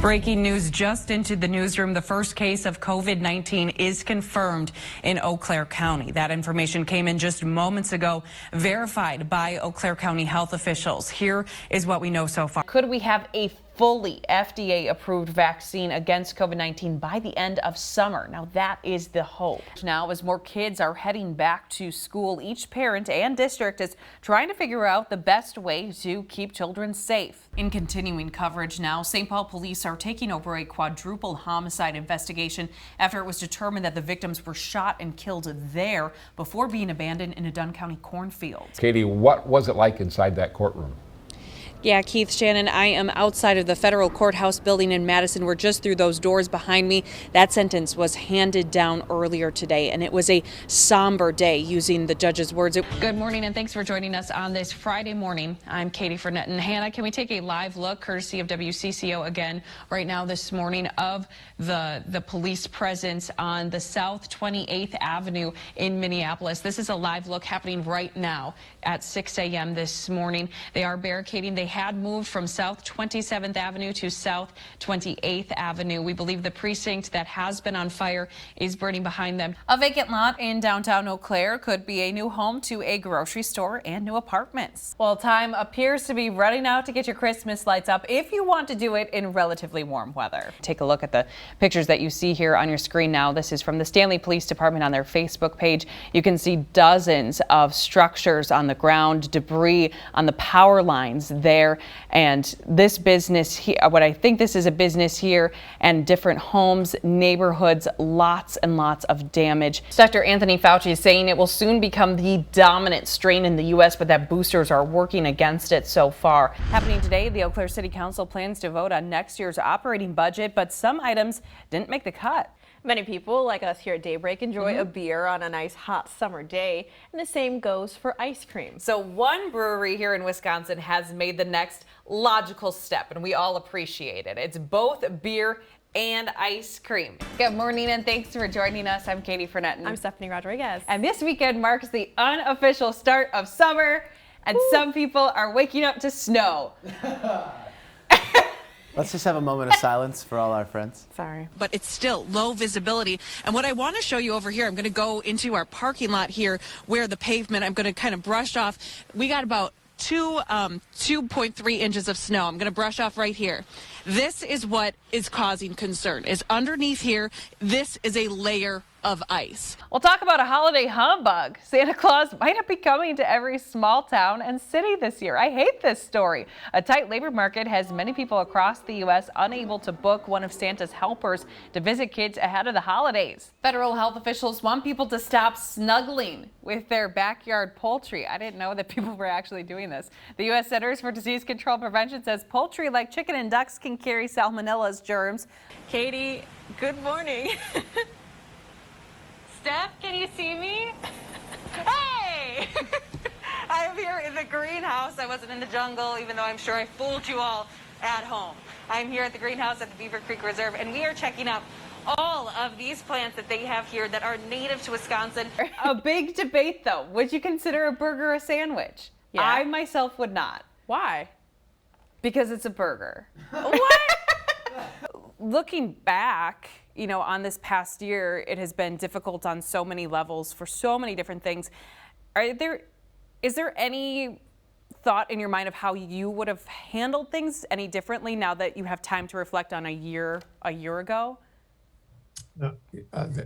Breaking news just into the newsroom. The first case of COVID-19 is confirmed in Eau Claire County. That information came in just moments ago, verified by Eau Claire County health officials. Here is what we know so far. Could we have a fully FDA-approved vaccine against COVID-19 by the end of summer? Now that is the hope. Now, as more kids are heading back to school, each parent and district is trying to figure out the best way to keep children safe. In continuing coverage now, St. Paul police are taking over a quadruple homicide investigation after it was determined that the victims were shot and killed there before being abandoned in a Dunn County cornfield. Katie, what was it like inside that courtroom? Yeah, Keith, Shannon, I am outside of the federal courthouse building in Madison. We're just through those doors behind me. That sentence was handed down earlier today, and it was a somber day, using the judge's words. Good morning, and thanks for joining us on this Friday morning. I'm Katie Phernetton. Hannah, can we take a live look, courtesy of WCCO again, right now this morning, of the police presence on the South 28th Avenue in Minneapolis? This is a live look happening right now at 6 a.m. this morning. They are barricading. They had moved from South 27th Avenue to South 28th Avenue. We believe the precinct that has been on fire is burning behind them. A vacant lot in downtown Eau Claire could be a new home to a grocery store and new apartments. Well, time appears to be running out to get your Christmas lights up if you want to do it in relatively warm weather. Take a look at the pictures that you see here on your screen now. This is from the Stanley Police Department on their Facebook page. You can see dozens of structures on the ground, debris on the power lines there. And this business here, what I think this is a business here, and different homes, neighborhoods, lots and lots of damage. Dr. Anthony Fauci is saying it will soon become the dominant strain in the U.S., but that boosters are working against it so far. Happening today, the Eau Claire City Council plans to vote on next year's operating budget, but some items didn't make the cut. Many people, like us here at Daybreak, enjoy a beer on a nice hot summer day, and the same goes for ice cream. So one brewery here in Wisconsin has made the next logical step, and we all appreciate it. It's both beer and ice cream. Good morning, and thanks for joining us. I'm Katie Phernetton. I'm Stephanie Rodriguez. And this weekend marks the unofficial start of summer, and some people are waking up to snow. Let's just have a moment of silence for all our friends. Sorry. But it's still low visibility. And what I want to show you over here, I'm going to go into our parking lot here where the pavement, I'm going to kind of brush off. We got about 2.3 inches of snow. I'm going to brush off right here. This is what is causing concern, is underneath here, this is a layer of ice. We'll talk about a holiday humbug. Santa Claus might not be coming to every small town and city this year. I hate this story. A tight labor market has many people across the U.S. unable to book one of Santa's helpers to visit kids ahead of the holidays. Federal health officials want people to stop snuggling with their backyard poultry. I didn't know that people were actually doing this. The U.S. Centers for Disease Control and Prevention says poultry like chicken and ducks can carry salmonella germs. Katie, good morning. Steph, can you see me? Hey! I'm here in the greenhouse. I wasn't in the jungle, even though I'm sure I fooled you all at home. I'm here at the greenhouse at the Beaver Creek Reserve, and we are checking out all of these plants that they have here that are native to Wisconsin. A big debate, though. Would you consider a burger a sandwich? Yeah. I myself would not. Why? Because it's a burger. What? Looking back, you know, on this past year, it has been difficult on so many levels for so many different things. Is there any thought in your mind of how you would have handled things any differently now that you have time to reflect on a year ago? No,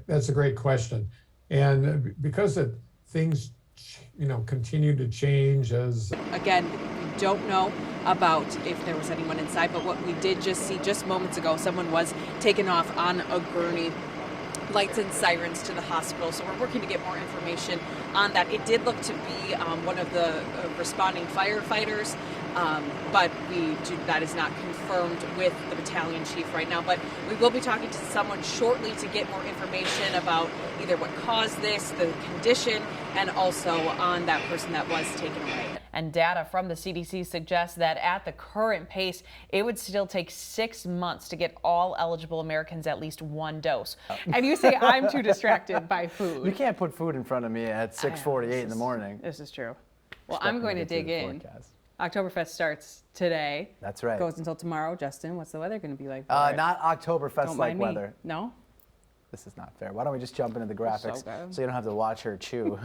that's a great question. And because things, continue to change as... Again, we don't know about if there was anyone inside, but what we did just see just moments ago, someone was taken off on a gurney, lights and sirens to the hospital. So we're working to get more information on that. It did look to be one of the responding firefighters, but that is not confirmed with the battalion chief right now. But we will be talking to someone shortly to get more information about either what caused this, the condition, and also on that person that was taken away. And data from the CDC suggests that at the current pace, it would still take 6 months to get all eligible Americans at least one dose. And you say I'm too distracted by food. You can't put food in front of me at 6:48 in the morning. This is true. Well, I'm going to dig in Oktoberfest starts today. That's right. Goes until tomorrow. Justin, what's the weather going to be like? Not Oktoberfest Don't like mind me. weather. No? This is not fair. Why don't we just jump into the graphics good. so you don't have to watch her chew?